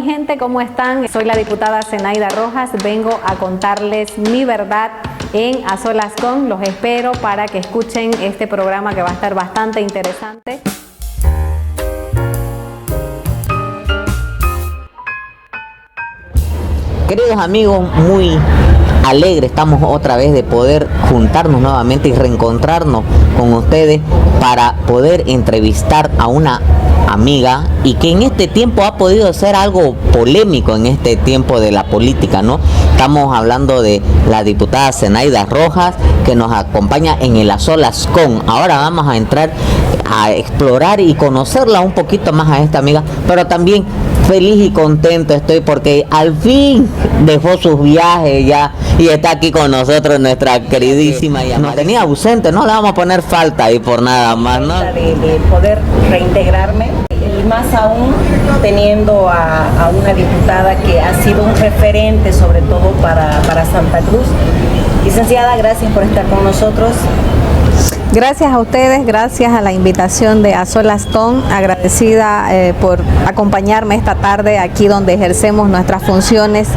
mi gente, ¿cómo están? Soy la diputada Zenaida Rojas, vengo a contarles mi verdad en A Solas Con. Los espero para que escuchen este programa que va a estar bastante interesante. Queridos amigos, muy alegre estamos otra vez de poder juntarnos nuevamente y reencontrarnos con ustedes para poder entrevistar a una amiga y que en este tiempo ha podido ser algo polémico en este tiempo de la política, ¿no? Estamos hablando de la diputada Zenaida Rojas, que nos acompaña en el A Solas Con. Ahora vamos a entrar a explorar y conocerla un poquito más a esta amiga, pero también feliz y contento estoy porque al fin dejó sus viajes ya y está aquí con nosotros nuestra queridísima y nos tenía ausente, no le vamos a poner falta ahí por nada más, ¿no? De poder reintegrarme y más aún teniendo a una diputada que ha sido un referente sobre todo para Santa Cruz. Licenciada, gracias por estar con nosotros. Gracias a ustedes, gracias a la invitación de A Solas Con, agradecida por acompañarme esta tarde aquí donde ejercemos nuestras funciones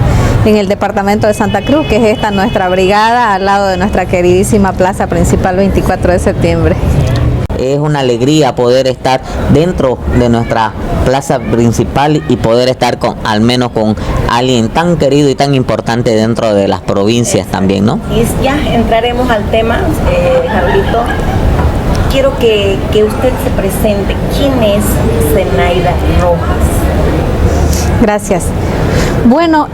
en el departamento de Santa Cruz, que es esta nuestra brigada al lado de nuestra queridísima plaza principal 24 de septiembre. Es una alegría poder estar dentro de nuestra plaza principal y poder estar al menos con alguien tan querido y tan importante dentro de las provincias también, ¿no? Y ya entraremos al tema, Carlito. Quiero que usted se presente. ¿Quién es Zenaida Rojas? Gracias. Bueno,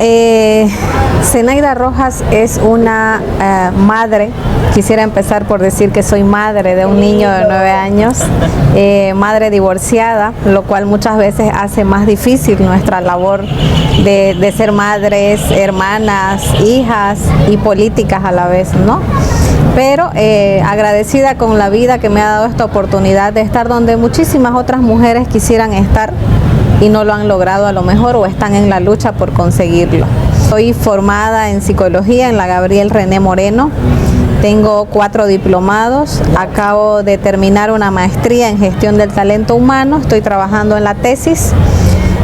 Zenaida Rojas es una madre. Quisiera empezar por decir que soy madre de un niño de 9 años, madre divorciada, lo cual muchas veces hace más difícil nuestra labor de ser madres, hermanas, hijas y políticas a la vez, ¿no? Pero agradecida con la vida que me ha dado esta oportunidad de estar donde muchísimas otras mujeres quisieran estar y no lo han logrado a lo mejor o están en la lucha por conseguirlo. Soy formada en psicología en la Gabriel René Moreno. Tengo 4 diplomados, acabo de terminar una maestría en gestión del talento humano, estoy trabajando en la tesis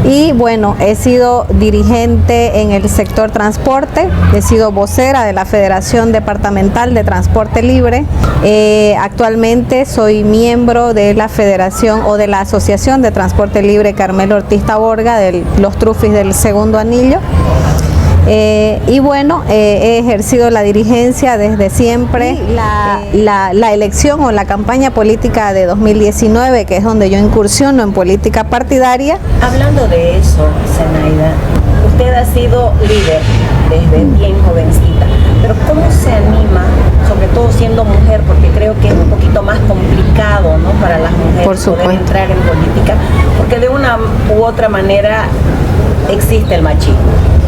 y bueno, he sido dirigente en el sector transporte, he sido vocera de la Federación Departamental de Transporte Libre, actualmente soy miembro de la Federación o de la Asociación de Transporte Libre Carmelo Ortiz Taborga de los Trufis del Segundo Anillo. Y bueno, he ejercido la dirigencia desde siempre. La elección o la campaña política de 2019, que es donde yo incursiono en política partidaria. Hablando de eso, Zenaida, usted ha sido líder desde bien jovencita, pero ¿cómo se anima, sobre todo siendo mujer, porque creo que es un poquito más complicado, ¿no?, para las mujeres poder entrar en política, porque de una u otra manera existe el machismo?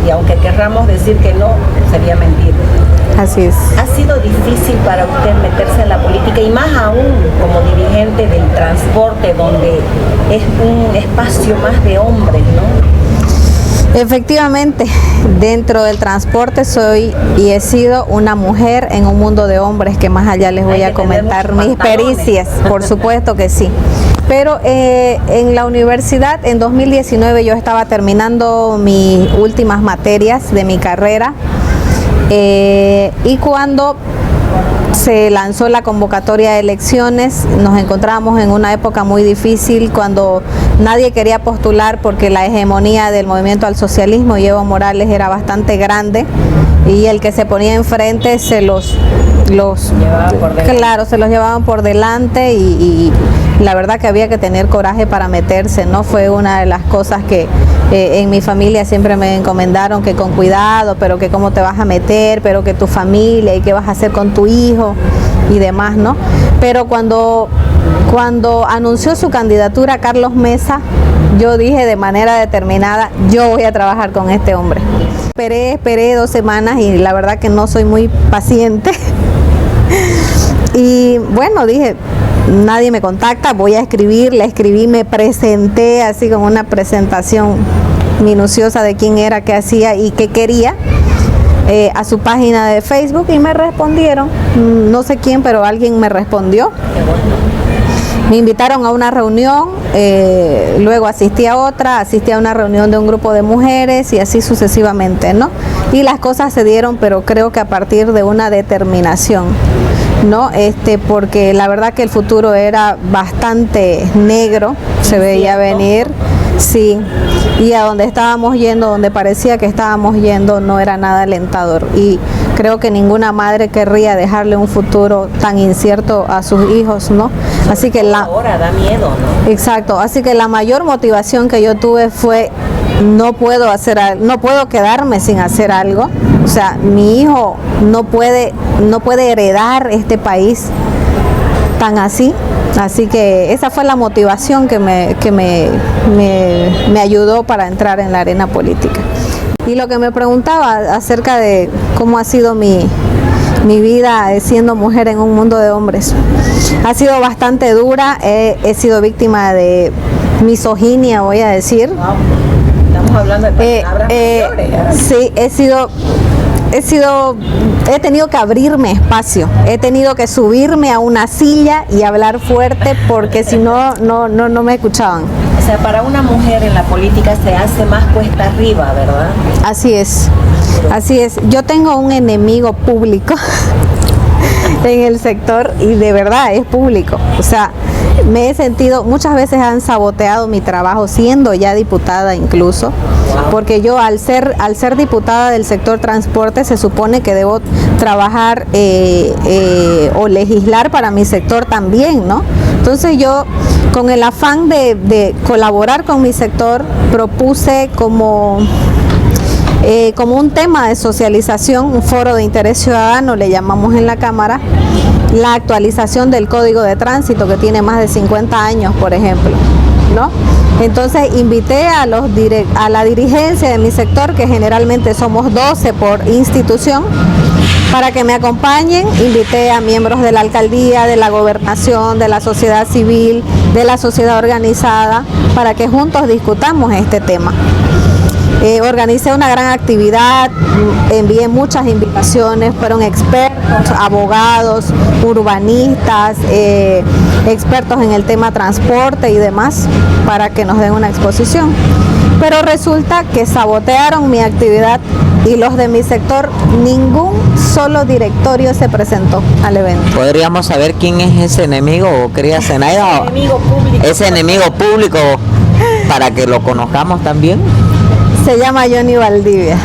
Y aunque querramos decir que no, sería mentir. Así es. ¿Ha sido difícil para usted meterse en la política y más aún como dirigente del transporte, donde es un espacio más de hombres, ¿no? Efectivamente, dentro del transporte soy y he sido una mujer en un mundo de hombres, que más allá les voy a comentar mis pericias, por supuesto que sí. Pero en la universidad, en 2019, yo estaba terminando mis últimas materias de mi carrera y cuando se lanzó la convocatoria de elecciones, nos encontramos en una época muy difícil cuando nadie quería postular porque la hegemonía del movimiento al socialismo y Evo Morales era bastante grande y el que se ponía enfrente se los llevaban por delante y la verdad que había que tener coraje para meterse, ¿no? Fue una de las cosas que en mi familia siempre me encomendaron, que con cuidado, pero que cómo te vas a meter, pero que tu familia y qué vas a hacer con tu hijo y demás, ¿no? Pero cuando anunció su candidatura Carlos Mesa, yo dije de manera determinada, yo voy a trabajar con este hombre. Esperé 2 semanas y la verdad que no soy muy paciente. Y bueno, dije, nadie me contacta, voy a escribir, le escribí, me presenté así como una presentación minuciosa de quién era, qué hacía y qué quería a su página de Facebook y me respondieron, no sé quién, pero alguien me respondió Me invitaron a una reunión, luego asistí a otra, asistí a una reunión de un grupo de mujeres y así sucesivamente, ¿no? Y las cosas se dieron, pero creo que a partir de una determinación, ¿no? Porque la verdad que el futuro era bastante negro, se veía venir, sí, y a donde estábamos yendo, donde parecía que estábamos yendo, no era nada alentador. Y creo que ninguna madre querría dejarle un futuro tan incierto a sus hijos, ¿no? Así que ahora da miedo, ¿no? Exacto, así que la mayor motivación que yo tuve fue no puedo quedarme sin hacer algo. O sea, mi hijo no puede heredar este país tan así. Así que esa fue la motivación que me ayudó para entrar en la arena política. Y lo que me preguntaba acerca de cómo ha sido mi vida siendo mujer en un mundo de hombres. Ha sido bastante dura, he sido víctima de misoginia, voy a decir. Estamos hablando de palabras mayores. Sí, he tenido que abrirme espacio, he tenido que subirme a una silla y hablar fuerte porque si no me escuchaban. O sea, para una mujer en la política se hace más cuesta arriba, ¿verdad? Así es. Yo tengo un enemigo público en el sector y de verdad es público. O sea, me he sentido, muchas veces han saboteado mi trabajo siendo ya diputada incluso, porque yo al ser diputada del sector transporte se supone que debo trabajar o legislar para mi sector también, ¿no? Entonces yo, con el afán de colaborar con mi sector, propuse como un tema de socialización, un foro de interés ciudadano, le llamamos en la Cámara, la actualización del Código de Tránsito, que tiene más de 50 años, por ejemplo, ¿no? Entonces invité a la dirigencia de mi sector, que generalmente somos 12 por institución, para que me acompañen. Invité a miembros de la alcaldía, de la gobernación, de la sociedad civil, de la sociedad organizada, para que juntos discutamos este tema. Organicé una gran actividad, envié muchas invitaciones, fueron expertos, abogados, urbanistas, expertos en el tema transporte y demás, para que nos den una exposición. Pero resulta que sabotearon mi actividad y los de mi sector, ningún solo directorio se presentó al evento. ¿Podríamos saber quién es ese enemigo, querida Zenaida? Ese enemigo público, para que lo conozcamos también. Se llama Johnny Valdivia.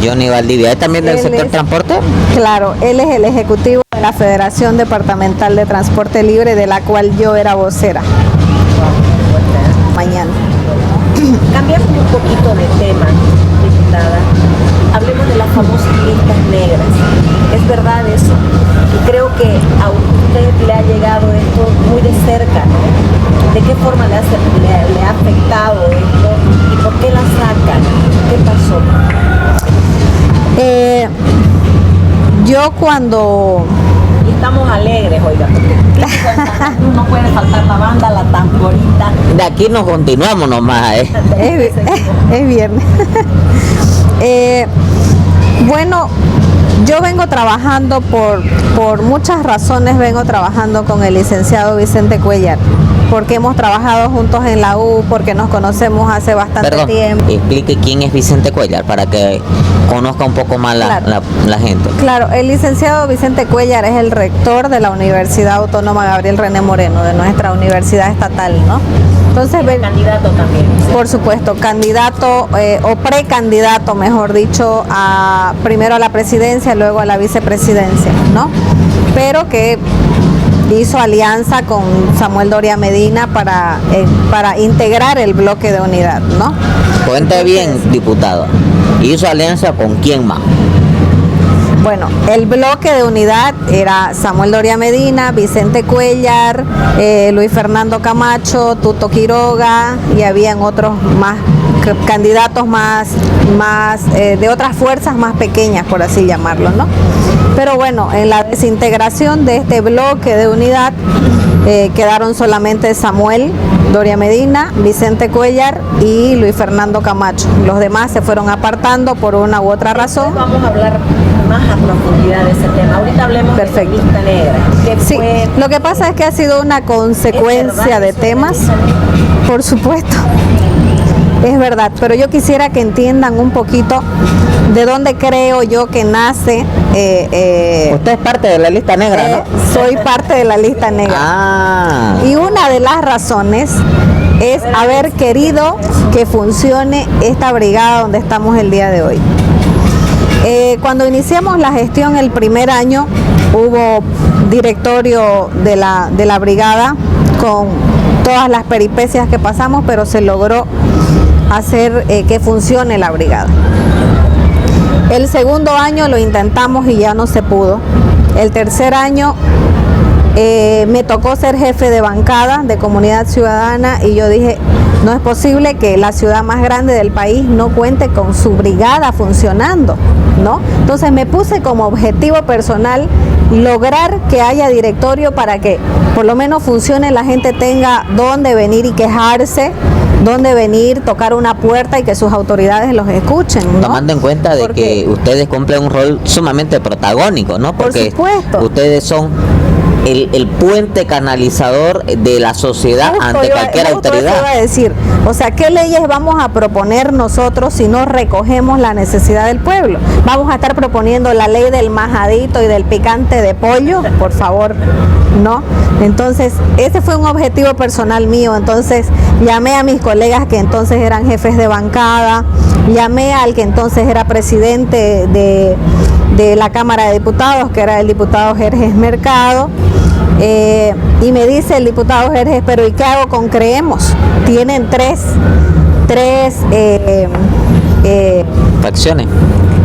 Johnny Valdivia, ¿es también del sector transporte? Claro, él es el ejecutivo de la Federación Departamental de Transporte Libre, de la cual yo era vocera. Mañana. Cambiamos un poquito de tema, diputada. Hablemos de las famosas listas negras. ¿Es verdad eso? Y creo que a usted le ha llegado esto muy de cerca, ¿no? ¿De qué forma le ha afectado esto? ¿Y por qué la sacan? ¿Qué pasó? Yo cuando... Y estamos alegres, oiga, porque no puede faltar la banda, la tamborita. De aquí nos continuamos nomás, Es viernes. Bueno, yo vengo trabajando por muchas razones, vengo trabajando con el licenciado Vicente Cuéllar, porque hemos trabajado juntos en la U, porque nos conocemos hace bastante tiempo. Explique quién es Vicente Cuéllar para que conozca un poco más la gente. Claro, el licenciado Vicente Cuéllar es el rector de la Universidad Autónoma Gabriel René Moreno, de nuestra universidad estatal, ¿no? Entonces, candidato también. Por supuesto, candidato o precandidato, mejor dicho, primero a la presidencia, luego a la vicepresidencia, ¿no? Pero que hizo alianza con Samuel Doria Medina para integrar el bloque de unidad, ¿no? Cuente bien, diputado. ¿Hizo alianza con quién más? Bueno, el bloque de unidad era Samuel Doria Medina, Vicente Cuéllar, Luis Fernando Camacho, Tuto Quiroga, y habían otros más candidatos más de otras fuerzas más pequeñas, por así llamarlo, ¿no? Pero bueno, en la desintegración de este bloque de unidad quedaron solamente Samuel Doria Medina, Vicente Cuéllar y Luis Fernando Camacho. Los demás se fueron apartando por una u otra razón. Vamos a hablar más a profundidad de ese tema. Ahorita hablemos Perfecto. de la lista negra. ¿Qué Sí, fue? lo que pasa es que ha sido una consecuencia de temas, por supuesto, es verdad, pero yo quisiera que entiendan un poquito de dónde creo yo que nace. Usted es parte de la lista negra, ¿no? Soy parte de la lista negra. Ah, Y una de las razones es haber querido que funcione esta brigada donde estamos el día de hoy. Cuando iniciamos la gestión el primer año, hubo directorio de la brigada con todas las peripecias que pasamos, pero se logró hacer que funcione la brigada. El segundo año lo intentamos y ya no se pudo. El tercer año me tocó ser jefe de bancada de Comunidad Ciudadana y yo dije, no es posible que la ciudad más grande del país no cuente con su brigada funcionando, ¿no? Entonces me puse como objetivo personal lograr que haya directorio para que por lo menos funcione, la gente tenga dónde venir y quejarse, dónde venir, tocar una puerta y que sus autoridades los escuchen, ¿no? tomando en cuenta de Porque que ustedes cumplen un rol sumamente protagónico, ¿no? Por Porque supuesto. ustedes son el puente canalizador de la sociedad ante cualquier justo eso autoridad. iba a decir, o sea, ¿qué leyes vamos a proponer nosotros si no recogemos la necesidad del pueblo? Vamos a estar proponiendo la ley del majadito y del picante de pollo, por favor, ¿no? Entonces, ese fue un objetivo personal mío. Entonces, llamé a mis colegas que entonces eran jefes de bancada, llamé al que entonces era presidente de la Cámara de Diputados, que era el diputado Jerjes Mercado, y me dice el diputado Jerjes, pero ¿y qué hago con Creemos? Tienen tres Facciones.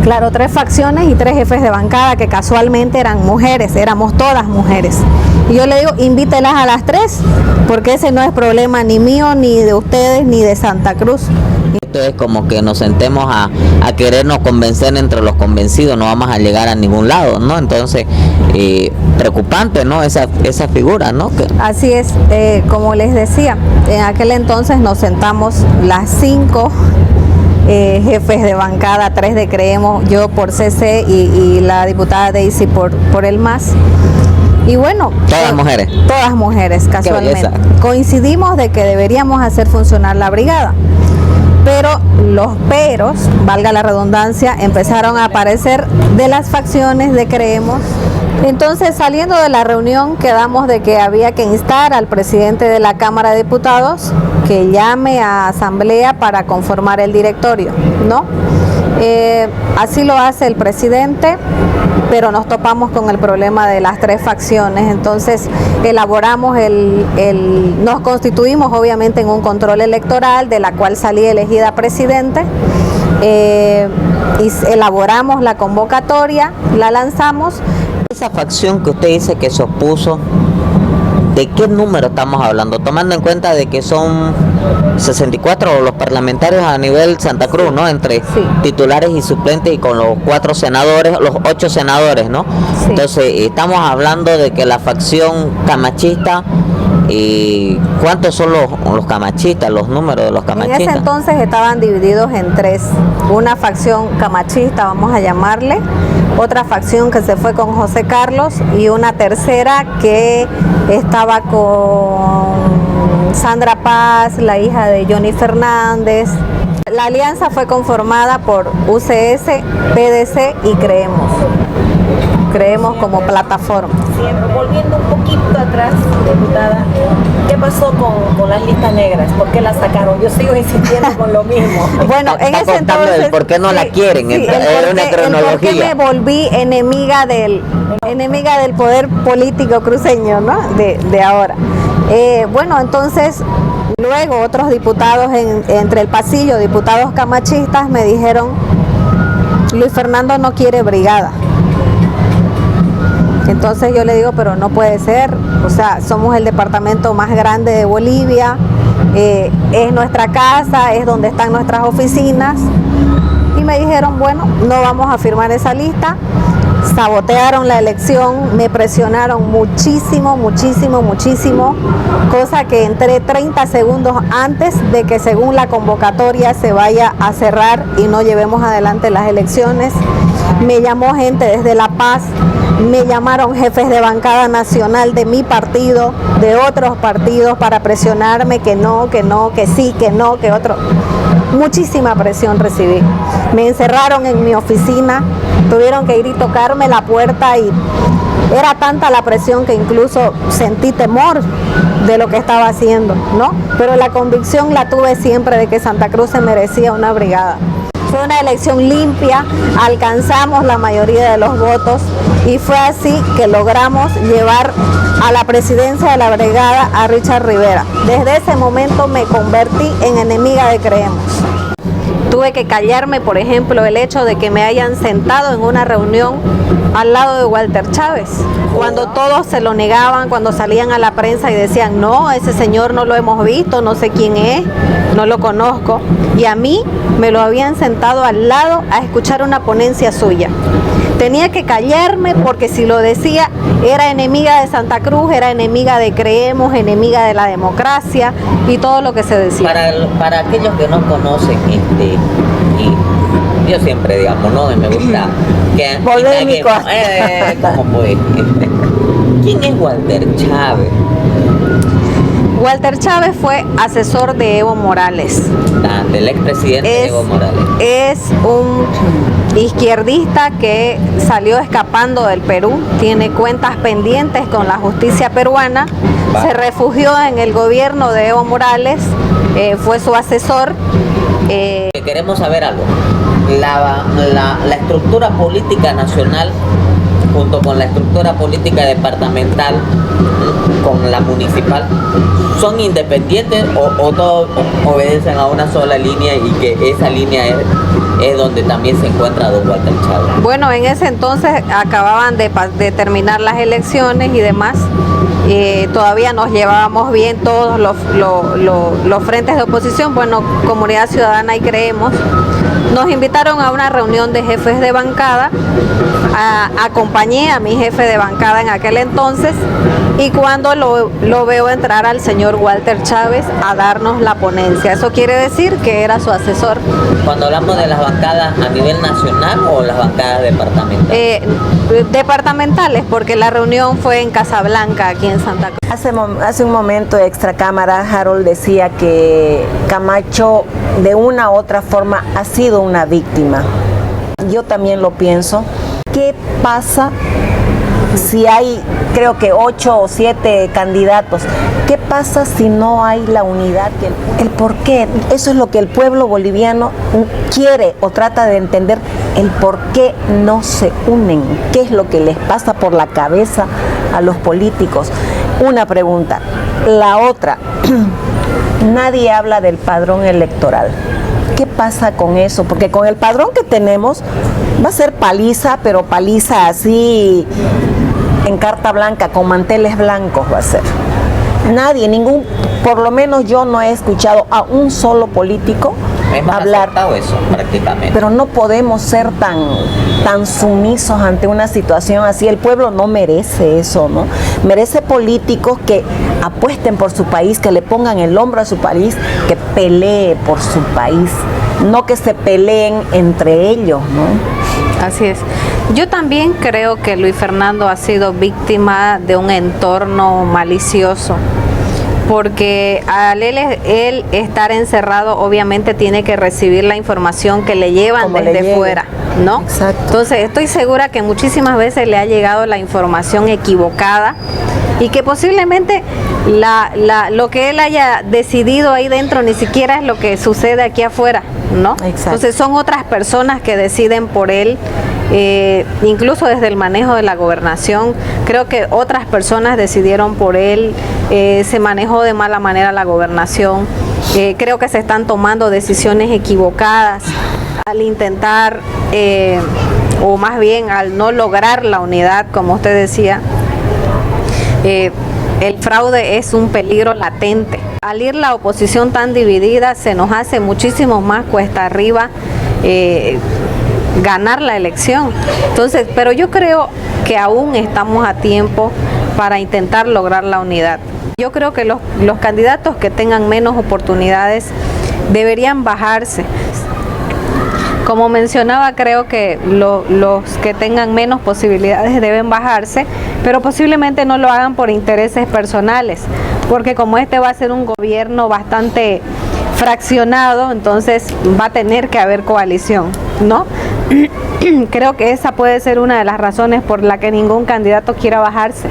claro, 3 facciones y 3 jefes de bancada que casualmente eran mujeres, éramos todas mujeres. Y yo le digo, invítelas a las 3, porque ese no es problema ni mío, ni de ustedes, ni de Santa Cruz. Esto es como que nos sentemos a querernos convencer entre los convencidos, no vamos a llegar a ningún lado, ¿no? Entonces, preocupante, ¿no? Esa figura, ¿no? Así es, como les decía, en aquel entonces nos sentamos las 5 jefes de bancada, 3 de Creemos, yo por CC y la diputada Daisy por el MAS. Y bueno, Todas mujeres. Todas mujeres, casualmente. belleza. Coincidimos de que deberíamos hacer funcionar la brigada. Pero los peros, valga la redundancia, empezaron a aparecer de las facciones de Creemos. Entonces, saliendo de la reunión, quedamos de que había que instar al presidente de la Cámara de Diputados que llame a asamblea para conformar el directorio, ¿no? Así lo hace el presidente, pero nos topamos con el problema de las 3 facciones. Entonces elaboramos nos constituimos obviamente en un control electoral, de la cual salí elegida presidente, y elaboramos la convocatoria, la lanzamos. Esa facción que usted dice que se opuso, ¿de qué número estamos hablando? Tomando en cuenta de que son 64 los parlamentarios a nivel Santa Cruz, ¿no? Entre Sí. titulares y suplentes, y con los 4 senadores, los 8 senadores, ¿no? Sí. Entonces, estamos hablando de que la facción camachista, ¿cuántos son los camachistas, los números de los En camachistas? ese entonces estaban divididos en 3, una facción camachista, vamos a llamarle, otra facción que se fue con José Carlos y una tercera que estaba con Sandra Paz, la hija de Johnny Fernández. La alianza fue conformada por UCS, PDC y Creemos como plataforma. Siempre. Volviendo un poquito atrás, diputada, ¿qué pasó con las listas negras? ¿Por qué las sacaron? Yo sigo insistiendo con lo mismo. Bueno, en Está ese contando entonces el por qué no la quieren, el era una por qué cronología. me volví enemiga del poder político cruceño, ¿no? De ahora. Bueno, entonces luego otros diputados entre el pasillo, diputados camachistas, me dijeron, Luis Fernando no quiere brigada. Entonces yo le digo, pero no puede ser, o sea, somos el departamento más grande de Bolivia, es nuestra casa, es donde están nuestras oficinas. Y me dijeron, bueno, no vamos a firmar esa lista. sabotearon la elección, me presionaron muchísimo, cosa que entré 30 segundos antes de que según la convocatoria se vaya a cerrar y no llevemos adelante las elecciones. Me llamó gente desde La Paz, me llamaron jefes de bancada nacional de mi partido, de otros partidos, para presionarme que no, que sí, que no, que otro. Muchísima presión recibí. Me encerraron en mi oficina, tuvieron que ir y tocarme la puerta y era tanta la presión que incluso sentí temor de lo que estaba haciendo, ¿no? Pero la convicción la tuve siempre de que Santa Cruz se merecía una brigada. Fue una elección limpia, alcanzamos la mayoría de los votos y fue así que logramos llevar a la presidencia de la brigada a Richard Rivera. Desde ese momento me convertí en enemiga de Creemos. Tuve que callarme, por ejemplo, el hecho de que me hayan sentado en una reunión al lado de Walter Chávez, cuando todos se lo negaban, cuando salían a la prensa y decían, no, ese señor no lo hemos visto, no sé quién es, no lo conozco, y a mí me lo habían sentado al lado a escuchar una ponencia suya. Tenía que callarme porque si lo decía era enemiga de Santa Cruz, era enemiga de Creemos, enemiga de la democracia y todo lo que se decía. Para aquellos que no conocen, y yo siempre digamos, ¿no? Me gusta que polémico. ¿Cómo pues? ¿Quién es Walter Chávez? Walter Chávez fue asesor de Evo Morales. Del expresidente Evo Morales. Es un izquierdista que salió escapando del Perú, tiene cuentas pendientes con la justicia peruana, se refugió en el gobierno de Evo Morales, fue su asesor. Queremos saber algo. La estructura política nacional junto con la estructura política departamental, con la municipal, ¿son independientes o todos obedecen a una sola línea y que esa línea es donde también se encuentra don Walter Chávez? Bueno, en ese entonces acababan de terminar las elecciones y demás. Todavía nos llevábamos bien todos los frentes de oposición, bueno, Comunidad Ciudadana y Creemos. Nos invitaron a una reunión de jefes de bancada, acompañé a mi jefe de bancada en aquel entonces y cuando lo veo entrar al señor Walter Chávez a darnos la ponencia, eso quiere decir que era su asesor. Cuando hablamos de las bancadas a nivel nacional o las bancadas departamentales? Departamentales, porque la reunión fue en Casablanca, aquí en Santa Cruz. Hace un momento de extracámara, Harold decía que Camacho de una u otra forma ha sido una víctima. Yo también lo pienso. ¿Qué pasa si hay, creo que 8 o 7 candidatos? ¿Qué pasa si no hay la unidad? El por qué. Eso es lo que el pueblo boliviano quiere o trata de entender, el por qué no se unen. ¿Qué es lo que les pasa por la cabeza a los políticos? Una pregunta. La otra, nadie habla del padrón electoral. ¿Qué pasa con eso? Porque con el padrón que tenemos va a ser paliza, pero paliza así en carta blanca, con manteles blancos va a ser. Nadie, por lo menos yo no he escuchado a un solo político hablar. Eso, prácticamente. Pero no podemos ser tan sumisos ante una situación así. El pueblo no merece eso, ¿no? Merece políticos que apuesten por su país, que le pongan el hombro a su país, que pelee por su país, no que se peleen entre ellos, ¿no? Así es. Yo también creo que Luis Fernando ha sido víctima de un entorno malicioso, porque al él estar encerrado obviamente tiene que recibir la información que le llevan como desde fuera, ¿no? Exacto. Entonces estoy segura que muchísimas veces le ha llegado la información equivocada y que posiblemente lo que él haya decidido ahí dentro ni siquiera es lo que sucede aquí afuera, ¿no? Exacto. Entonces son otras personas que deciden por él. Incluso desde el manejo de la gobernación, creo que otras personas decidieron por él, se manejó de mala manera la gobernación, creo que se están tomando decisiones equivocadas al intentar, o más bien al no lograr la unidad, como usted decía. El fraude es un peligro latente. Al ir la oposición tan dividida, se nos hace muchísimo más cuesta arriba ganar la elección. Entonces, pero yo creo que aún estamos a tiempo para intentar lograr la unidad. Yo creo que los candidatos que tengan menos oportunidades deberían bajarse. Como mencionaba, creo que los que tengan menos posibilidades deben bajarse, pero posiblemente no lo hagan por intereses personales, porque como este va a ser un gobierno bastante fraccionado, entonces va a tener que haber coalición, ¿no? Creo que esa puede ser una de las razones por la que ningún candidato quiera bajarse,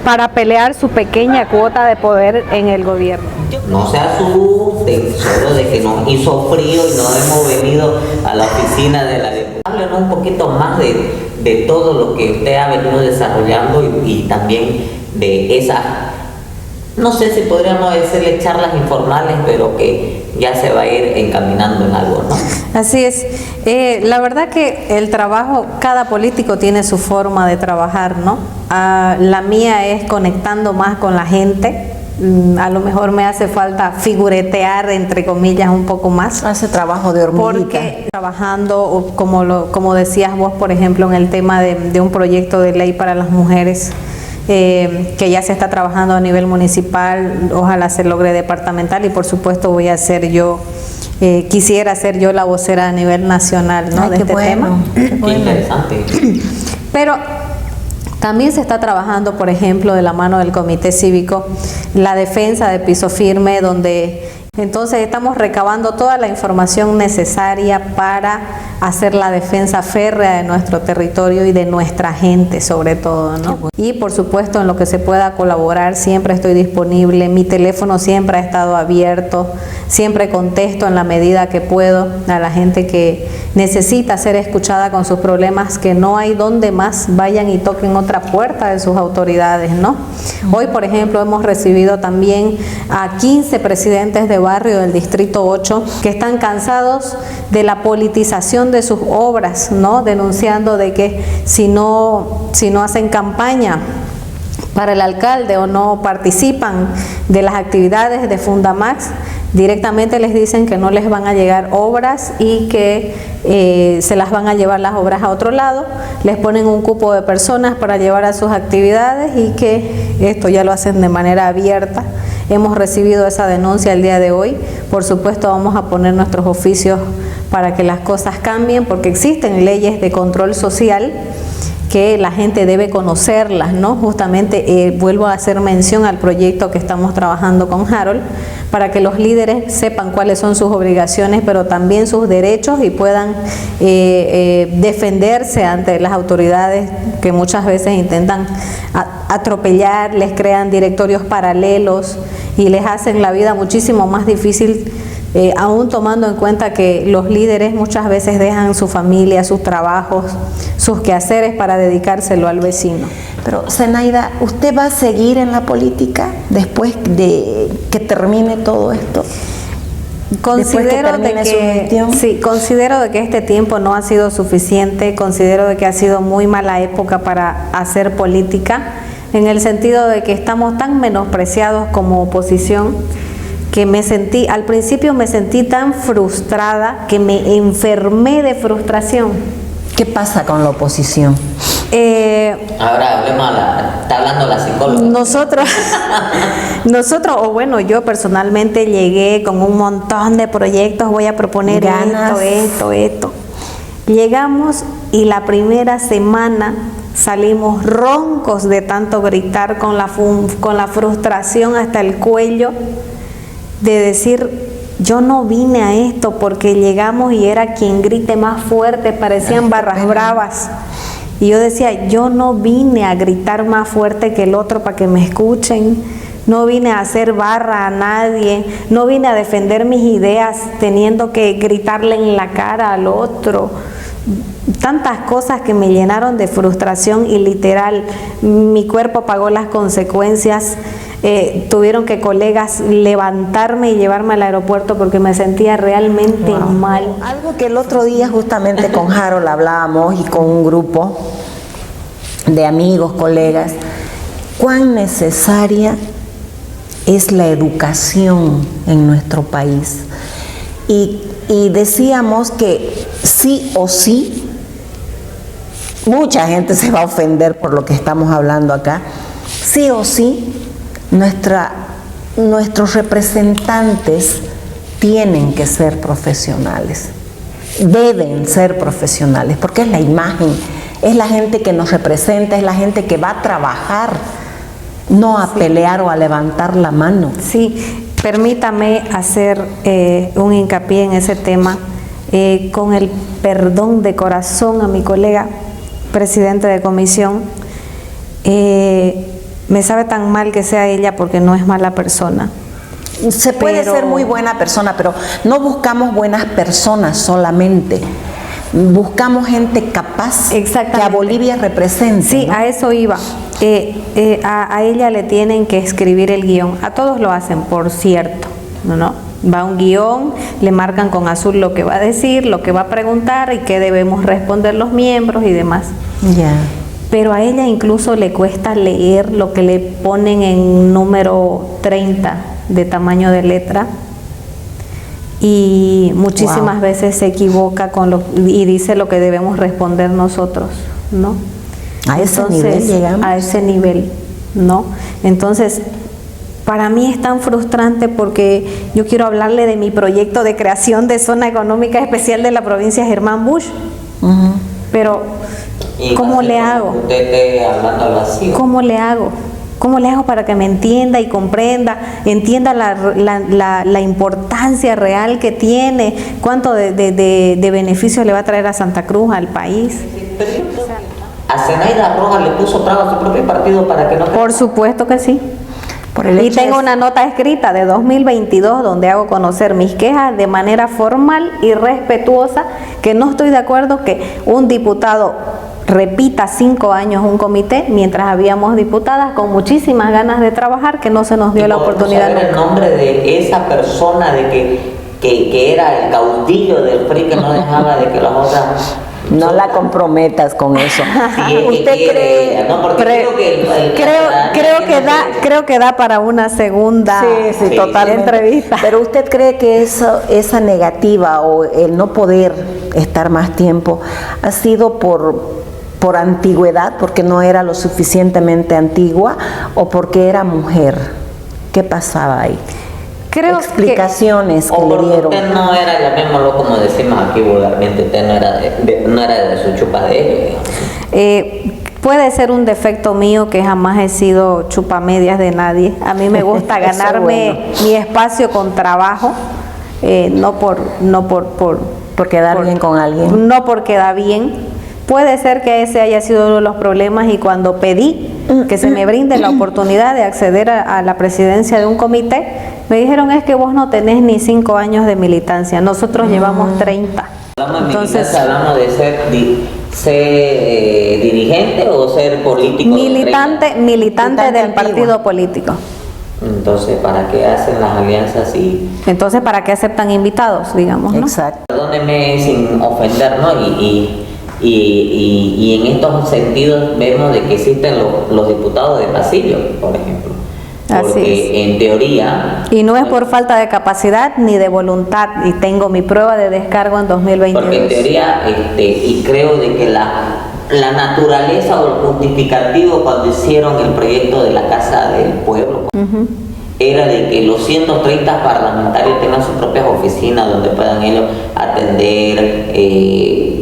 para pelear su pequeña cuota de poder en el gobierno. No se asusten solo de que nos hizo frío y no hemos venido a la oficina de la diputada. Háblenos un poquito más de todo lo que usted ha venido desarrollando y también de esas, no sé si podríamos decirle charlas informales, pero que ya se va a ir encaminando en algo, ¿no? Así es. La verdad que el trabajo, cada político tiene su forma de trabajar, ¿no? La mía es conectando más con la gente. A lo mejor me hace falta figuretear, entre comillas, un poco más. Hace trabajo de hormiguita. Porque trabajando, como decías vos, por ejemplo, en el tema de un proyecto de ley para las mujeres, que ya se está trabajando a nivel municipal, ojalá se logre departamental y por supuesto voy a ser yo, quisiera ser yo la vocera a nivel nacional, ¿no? Ay, de este tema. Qué interesante. Pero también se está trabajando, por ejemplo, de la mano del Comité Cívico, la defensa de Piso Firme, donde entonces estamos recabando toda la información necesaria para hacer la defensa férrea de nuestro territorio y de nuestra gente sobre todo, ¿no? Y por supuesto en lo que se pueda colaborar siempre estoy disponible, mi teléfono siempre ha estado abierto, siempre contesto en la medida que puedo a la gente que necesita ser escuchada con sus problemas, que no hay donde más vayan y toquen otra puerta de sus autoridades, ¿no? Hoy, por ejemplo, hemos recibido también a 15 presidentes de barrio del Distrito 8 que están cansados de la politización de sus obras, ¿no? Denunciando de que si no hacen campaña para el alcalde o no participan de las actividades de Fundamax, directamente les dicen que no les van a llegar obras y que se las van a llevar las obras a otro lado, les ponen un cupo de personas para llevar a sus actividades y que esto ya lo hacen de manera abierta. Hemos recibido esa denuncia el día de hoy. Por supuesto vamos a poner nuestros oficios para que las cosas cambien, porque existen leyes de control social que la gente debe conocerlas, ¿no? Justamente vuelvo a hacer mención al proyecto que estamos trabajando con Harold, para que los líderes sepan cuáles son sus obligaciones, pero también sus derechos y puedan defenderse ante las autoridades que muchas veces intentan atropellar, les crean directorios paralelos y les hacen la vida muchísimo más difícil, aún tomando en cuenta que los líderes muchas veces dejan su familia, sus trabajos, sus quehaceres para dedicárselo al vecino. Pero, Zenaida, ¿usted va a seguir en la política después de que termine todo esto? Considero de que este tiempo no ha sido suficiente, considero de que ha sido muy mala época para hacer política, en el sentido de que estamos tan menospreciados como oposición, que al principio me sentí tan frustrada que me enfermé de frustración. ¿Qué pasa con la oposición? Ahora hablemos está hablando la psicóloga. Nosotros, o bueno, yo personalmente llegué con un montón de proyectos, voy a proponer esto. Llegamos y la primera semana salimos roncos de tanto gritar con la frustración hasta el cuello, de decir, yo no vine a esto porque llegamos y era quien grite más fuerte, parecían barras bravas. Y yo decía, yo no vine a gritar más fuerte que el otro para que me escuchen, no vine a hacer barra a nadie, no vine a defender mis ideas teniendo que gritarle en la cara al otro. Tantas cosas que me llenaron de frustración y literal, mi cuerpo pagó las consecuencias. Tuvieron que colegas levantarme y llevarme al aeropuerto porque me sentía realmente mal. Algo que el otro día justamente con Harold hablábamos y con un grupo de amigos, colegas, cuán necesaria es la educación en nuestro país. Y decíamos que sí o sí, mucha gente se va a ofender por lo que estamos hablando acá, sí o sí, nuestros representantes tienen que ser profesionales, deben ser profesionales, porque es la imagen, es la gente que nos representa, es la gente que va a trabajar, no a pelear o a levantar la mano. Sí, permítame hacer un hincapié en ese tema, con el perdón de corazón a mi colega presidente de comisión. Me sabe tan mal que sea ella porque no es mala persona. Se puede ser muy buena persona, pero no buscamos buenas personas solamente. Buscamos gente capaz que a Bolivia represente. Sí, ¿no? A eso iba. A ella le tienen que escribir el guión. A todos lo hacen, por cierto, ¿no? Va un guión, le marcan con azul lo que va a decir, lo que va a preguntar y qué debemos responder los miembros y demás. Ya. Pero a ella incluso le cuesta leer lo que le ponen en número 30 de tamaño de letra. Y muchísimas veces se equivoca y dice lo que debemos responder nosotros, ¿no? A ese nivel llegamos. A ese nivel, ¿no? Entonces, para mí es tan frustrante porque yo quiero hablarle de mi proyecto de creación de zona económica especial de la provincia Germán Bush, pero ¿cómo le hago? ¿Cómo le hago? ¿Cómo le hago para que me entienda y comprenda, entienda la importancia real que tiene, cuánto de beneficio le va a traer a Santa Cruz, al país? ¿A Zenaida Rojas le puso traba a su propio partido para que no... Por supuesto que sí. Y tengo una nota escrita de 2022 donde hago conocer mis quejas de manera formal y respetuosa, que no estoy de acuerdo que un diputado repita 5 años un comité, mientras habíamos diputadas con muchísimas ganas de trabajar que no se nos dio la oportunidad. ¿Saber el nombre de esa persona de que era el caudillo del PRI que no dejaba de que las otras... No la comprometas con eso. Sí, ¿Usted cree? No, porque creo que da para una segunda totalmente. Entrevista. Pero ¿usted cree que esa negativa o el no poder estar más tiempo ha sido por antigüedad, porque no era lo suficientemente antigua, o porque era mujer? ¿Qué pasaba ahí? Creo explicaciones que le dieron. Usted no era, llamémoslo como decimos aquí vulgarmente, usted no era de su chupa de ellos. Puede ser un defecto mío que jamás he sido chupamedias de nadie. A mí me gusta ganarme mi espacio con trabajo, no por quedar bien con alguien. No por quedar bien. Puede ser que ese haya sido uno de los problemas, y cuando pedí que se me brinde la oportunidad de acceder a la presidencia de un comité, me dijeron: es que vos no tenés ni 5 años de militancia, nosotros llevamos 30. Entonces, ¿hablamos de ser dirigente o ser político? Militante del partido político. Entonces, ¿para qué hacen las alianzas y...? Entonces, ¿para qué aceptan invitados, digamos, no? Exacto. Perdóneme sin ofender, ¿no? Y en estos sentidos vemos de que existen los diputados de pasillo, por ejemplo. Porque en teoría... Y no es por falta de capacidad ni de voluntad, y tengo mi prueba de descargo en 2022. Porque en teoría, y creo de que la naturaleza o el justificativo cuando hicieron el proyecto de la Casa del Pueblo, era de que los 130 parlamentarios tengan sus propias oficinas donde puedan ellos atender,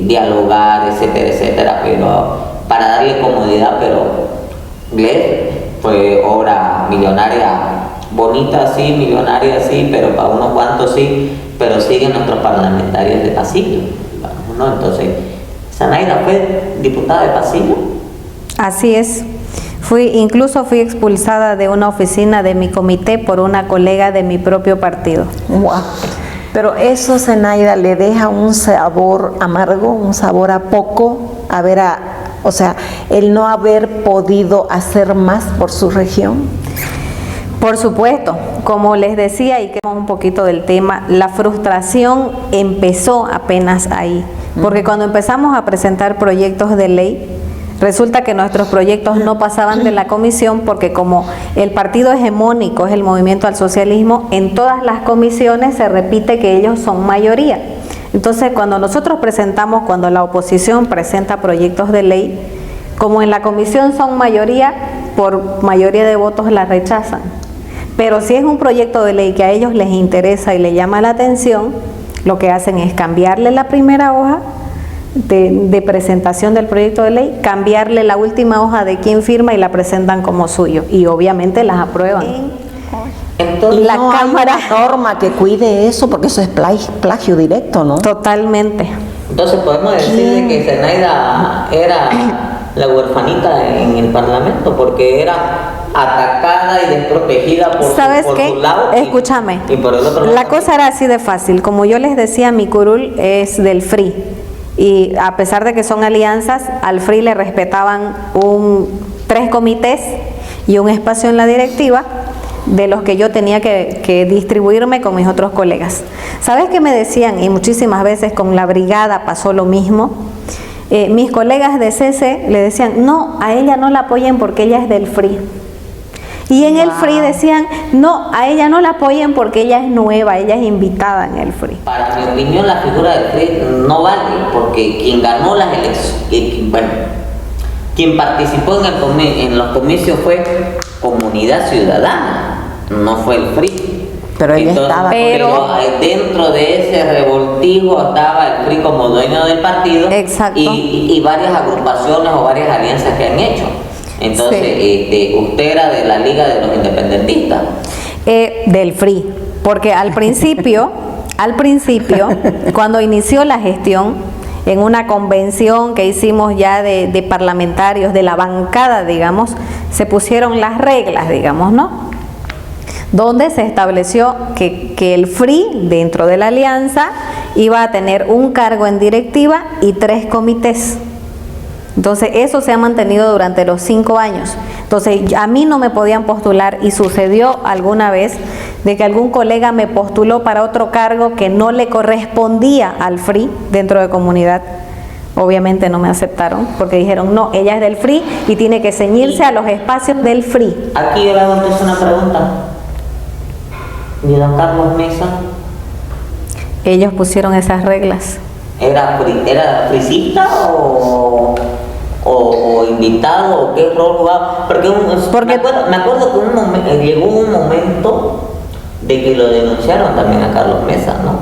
dialogar, etcétera, etcétera, pero para darle comodidad, pero fue obra millonaria, bonita sí, millonaria sí, pero para unos cuantos sí, pero siguen nuestros parlamentarios de pasillo, ¿no? Entonces, ¿Zenaida fue diputada de pasillo? Así es. Incluso fui expulsada de una oficina de mi comité por una colega de mi propio partido. Wow. Pero eso, Zenaida, le deja un sabor amargo, un sabor a poco, o sea, el no haber podido hacer más por su región. Por supuesto, como les decía, y que un poquito del tema, la frustración empezó apenas ahí, porque cuando empezamos a presentar proyectos de ley, resulta que nuestros proyectos no pasaban de la comisión, porque como el partido hegemónico es el Movimiento al Socialismo, en todas las comisiones se repite que ellos son mayoría. Entonces, cuando nosotros presentamos, cuando la oposición presenta proyectos de ley, como en la comisión son mayoría, por mayoría de votos la rechazan. Pero si es un proyecto de ley que a ellos les interesa y les llama la atención, lo que hacen es cambiarle la primera hoja de presentación del proyecto de ley, cambiarle la última hoja de quién firma y la presentan como suyo. Y obviamente las aprueban. Entonces, La no Cámara- hay una norma que cuide eso, porque eso es plagio directo, ¿no? Totalmente. entonces podemos decir de que Zenaida era la huerfanita en el Parlamento, porque era atacada y desprotegida por, ¿Sabes por qué? su lado Escúchame. y por el otro lado. La cosa era así de fácil. Como yo les decía, mi curul es del FRI. Y a pesar de que son alianzas, al FRI le respetaban 3 comités y un espacio en la directiva, de los que yo tenía que distribuirme con mis otros colegas. ¿Sabes qué me decían? Y muchísimas veces con la brigada pasó lo mismo. Mis colegas de CC le decían, no, a ella no la apoyen porque ella es del FRI. Y en el FRI decían, no, a ella no la apoyen porque ella es nueva, ella es invitada en el FRI. Para mi opinión, la figura del FRI no vale, porque quien ganó las elecciones, bueno, quien participó en los comicios fue Comunidad Ciudadana, no fue el FRI. Pero ella estaba- Pero- dentro de ese revoltijo estaba el FRI como dueño del partido. Exacto. Y varias agrupaciones o varias alianzas que han hecho. Entonces, usted era de la Liga de los Independentistas. Del FRI, porque al principio, cuando inició la gestión, en una convención que hicimos ya de parlamentarios, de la bancada, digamos, se pusieron las reglas, digamos, ¿no? Donde se estableció que el FRI, dentro de la alianza, iba a tener un cargo en directiva y 3 comités. Entonces, eso se ha mantenido durante los 5 años. Entonces, a mí no me podían postular y sucedió alguna vez de que algún colega me postuló para otro cargo que no le correspondía al FRI dentro de comunidad. Obviamente no me aceptaron porque dijeron, no, ella es del FRI y tiene que ceñirse a los espacios del FRI. Aquí yo le hago entonces una pregunta. ¿Y don Carlos Mesa Ellos pusieron esas reglas. era frisista o invitado o qué rol jugaba? Porque me acuerdo que llegó un momento de que lo denunciaron también a Carlos Mesa, ¿no?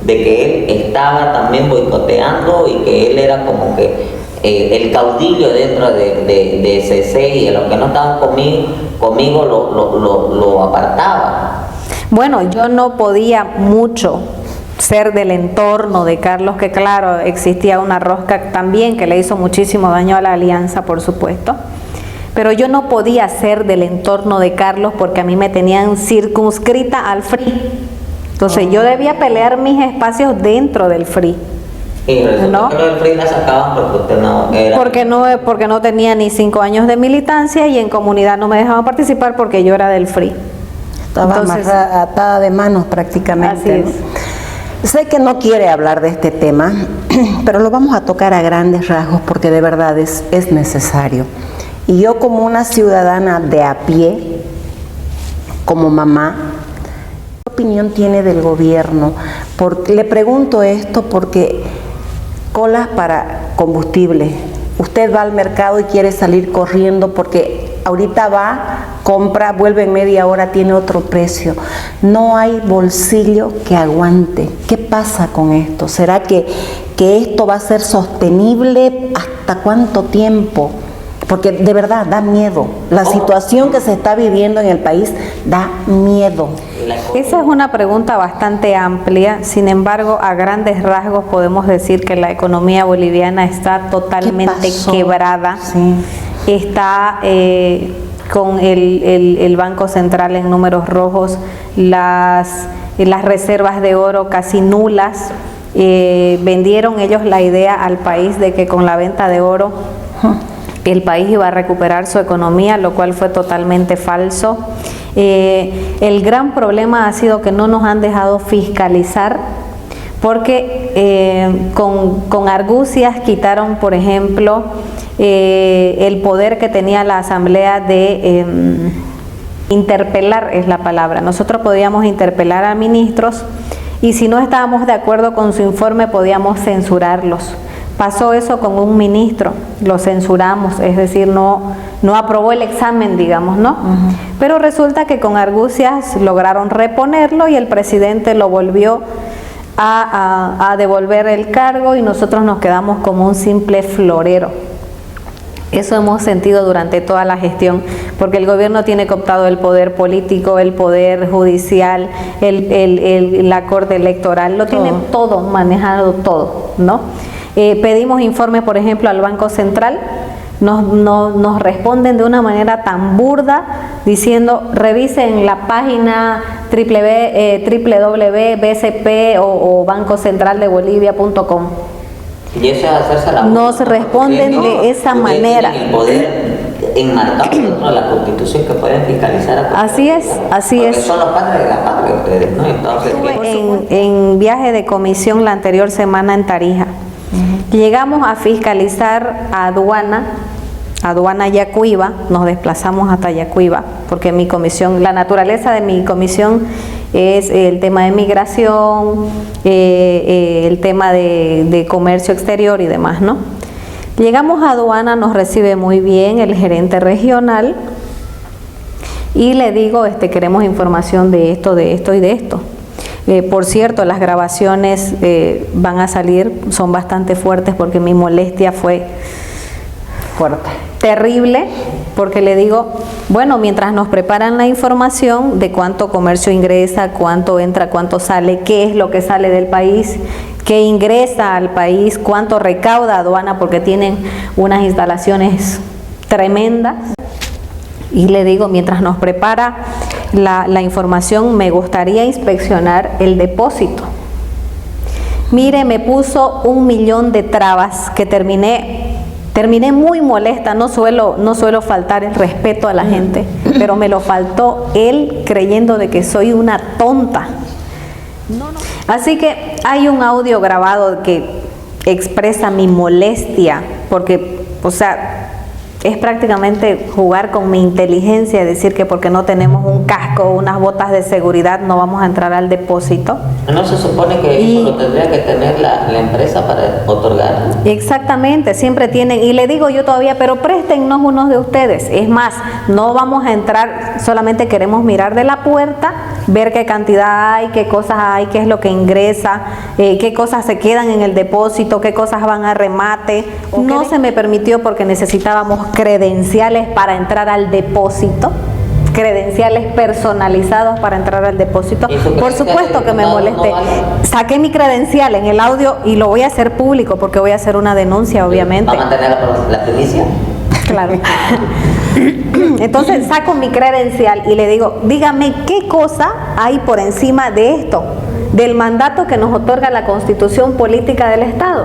De que él estaba también boicoteando y que él era como que el caudillo dentro de CC y de los que no estaban conmigo lo apartaba. Bueno, yo no podía mucho ser del entorno de Carlos, que claro, existía una rosca también que le hizo muchísimo daño a la alianza, por supuesto. Pero yo no podía ser del entorno de Carlos porque a mí me tenían circunscrita al FRI. Entonces yo debía pelear mis espacios dentro del FRI. Y resulta ¿No? que lo del FRI la sacaban porque usted no era... Porque no tenía ni 5 años de militancia y en comunidad no me dejaban participar porque yo era del FRI. Estaba Entonces, atada de manos prácticamente. Así ¿no? Sé que no quiere hablar de este tema, pero lo vamos a tocar a grandes rasgos porque de verdad es necesario. Y yo como una ciudadana de a pie, como mamá, ¿qué opinión tiene del gobierno? Le pregunto esto porque colas para combustible. Usted va al mercado y quiere salir corriendo porque ahorita va, compra, vuelve en media hora, tiene otro precio. No hay bolsillo que aguante. ¿Qué pasa con esto? ¿Será que esto va a ser sostenible? ¿Hasta cuánto tiempo? Porque de verdad da miedo. La situación que se está viviendo en el país da miedo. esa es una pregunta bastante amplia, sin embargo, a grandes rasgos podemos decir que la economía boliviana está totalmente ¿Qué pasó? quebrada. Sí. Está con el Banco Central en números rojos, las reservas de oro casi nulas. Vendieron ellos la idea al país de que con la venta de oro el país iba a recuperar su economía, lo cual fue totalmente falso. El gran problema ha sido que no nos han dejado fiscalizar porque con argucias quitaron, por ejemplo, el poder que tenía la Asamblea de interpelar, es la palabra. Nosotros podíamos interpelar a ministros y si no estábamos de acuerdo con su informe podíamos censurarlos. Pasó eso con un ministro, lo censuramos, es decir, no aprobó el examen, digamos, ¿no? Pero resulta que con argucias lograron reponerlo y el presidente lo volvió a devolver el cargo y nosotros nos quedamos como un simple florero. Eso hemos sentido durante toda la gestión, porque el gobierno tiene cooptado el poder político, el poder judicial, la corte electoral, lo tiene todo manejado, todo, ¿no? Pedimos informes, por ejemplo, al Banco Central, nos responden de una manera tan burda, diciendo, revisen la página www.bcp o bancocentraldebolivia.com. Y eso es hacerse la Nos responden de esa manera. El poder enmarcado dentro de la Constitución que pueden fiscalizar a Así es, así porque es. son los padres de la patria ustedes, ¿no? Entonces, En viaje de comisión la anterior semana en Tarija. Llegamos a fiscalizar a aduana Yacuiba, nos desplazamos hasta Yacuiba, porque mi comisión, la naturaleza de mi comisión es el tema de migración, el tema de comercio exterior y demás, ¿no? Llegamos a aduana, nos recibe muy bien el gerente regional y le digo, queremos información de esto y de esto. Por cierto, las grabaciones van a salir, son bastante fuertes porque mi molestia fue Fuerte. terrible, porque le digo, bueno, mientras nos preparan la información de cuánto comercio ingresa, cuánto entra, cuánto sale, qué es lo que sale del país, qué ingresa al país, cuánto recauda aduana, porque tienen unas instalaciones tremendas. Y le digo, mientras nos prepara la información, me gustaría inspeccionar el depósito. Mire, me puso 1 millón de trabas que terminé muy molesta. No suelo faltar el respeto a la gente, pero me lo faltó él creyendo de que soy una tonta. Así que hay un audio grabado que expresa mi molestia, porque, o sea, es prácticamente jugar con mi inteligencia, decir que porque no tenemos un casco o unas botas de seguridad no vamos a entrar al depósito. ¿No se supone que eso lo tendría que tener la empresa para otorgar? Exactamente, siempre tienen, y le digo yo todavía, pero préstennos unos de ustedes. Es más, no vamos a entrar, solamente queremos mirar de la puerta, ver qué cantidad hay, qué cosas hay, qué es lo que ingresa, qué cosas se quedan en el depósito, qué cosas van a remate. No se me permitió porque necesitábamos credenciales para entrar al depósito, credenciales personalizados para entrar al depósito. Por supuesto que me molesté. Saqué mi credencial en el audio y lo voy a hacer público porque voy a hacer una denuncia, obviamente. ¿Va a mantener la primicia? Claro. Entonces saco mi credencial y le digo, dígame qué cosa hay por encima de esto, del mandato que nos otorga la Constitución Política del Estado.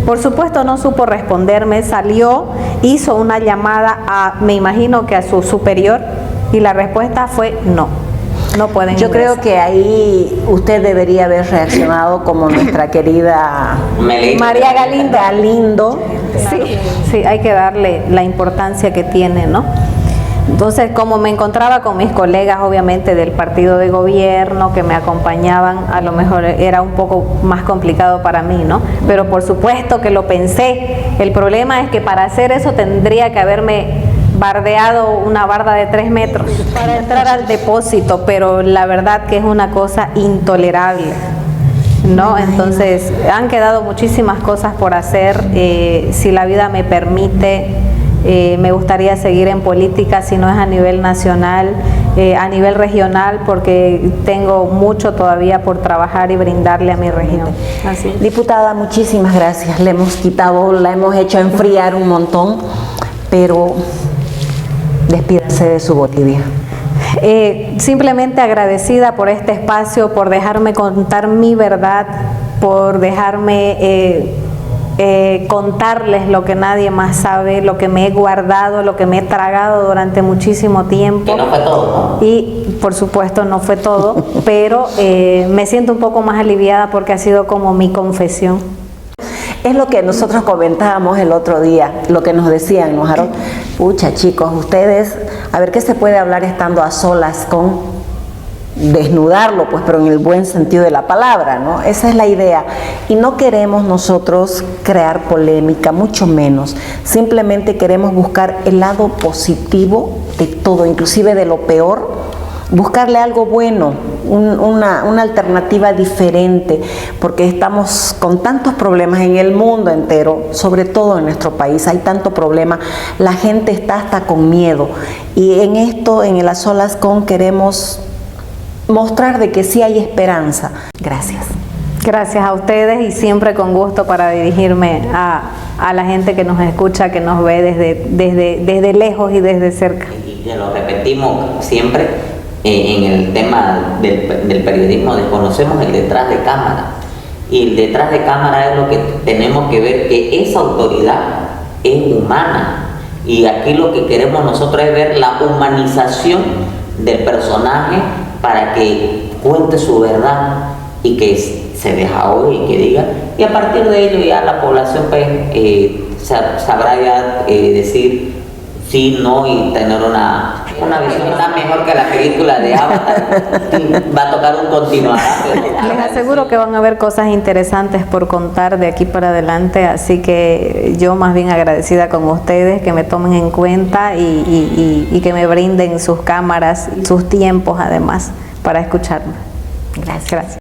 Por supuesto no supo responderme, salió, hizo una llamada me imagino que a su superior, y la respuesta fue no pueden Yo ingresar. creo que ahí usted debería haber reaccionado como nuestra querida María Galindo. Sí, hay que darle la importancia que tiene, ¿no? Entonces, como me encontraba con mis colegas, obviamente, del partido de gobierno que me acompañaban, a lo mejor era un poco más complicado para mí, ¿no? Pero por supuesto que lo pensé. El problema es que para hacer eso tendría que haberme bardeado una barda de 3 metros para entrar al depósito, pero la verdad que es una cosa intolerable, ¿no? Entonces, han quedado muchísimas cosas por hacer. Si la vida me permite, me gustaría seguir en política, si no es a nivel nacional, a nivel regional, porque tengo mucho todavía por trabajar y brindarle a mi región. Así. Diputada, muchísimas gracias. Le hemos quitado, la hemos hecho enfriar un montón, pero despídase de su Bolivia. Simplemente agradecida por este espacio, por dejarme contar mi verdad, por dejarme contarles lo que nadie más sabe, lo que me he guardado, lo que me he tragado durante muchísimo tiempo. Que no fue todo, ¿no? Y por supuesto no fue todo, pero me siento un poco más aliviada porque ha sido como mi confesión. Es lo que nosotros comentábamos el otro día, lo que nos decían, ¿no, Harold? Pucha, chicos, ustedes, a ver qué se puede hablar estando a solas con desnudarlo, pues, pero en el buen sentido de la palabra, ¿no? Esa es la idea. Y no queremos nosotros crear polémica, mucho menos. Simplemente queremos buscar el lado positivo de todo, inclusive de lo peor, buscarle algo bueno, una alternativa diferente, porque estamos con tantos problemas en el mundo entero, sobre todo en nuestro país, hay tanto problema, la gente está hasta con miedo. Y en esto, en el A Solas con, queremos mostrar de que sí hay esperanza. Gracias. Gracias a ustedes y siempre con gusto para dirigirme a la gente que nos escucha, que nos ve desde lejos y desde cerca. Y que lo repetimos siempre en el tema del periodismo, desconocemos el detrás de cámara. Y el detrás de cámara es lo que tenemos que ver, que esa autoridad es humana. Y aquí lo que queremos nosotros es ver la humanización del personaje para que cuente su verdad y que se desahogue y que diga, y a partir de ello ya la población pues, sabrá ya decir sí, no, y tener una visión tan mejor que la película de Avatar. Va a tocar un continuará. Les aseguro que van a haber cosas interesantes por contar de aquí para adelante, así que yo más bien agradecida con ustedes, que me tomen en cuenta y que me brinden sus cámaras y sus tiempos además para escucharme. Gracias.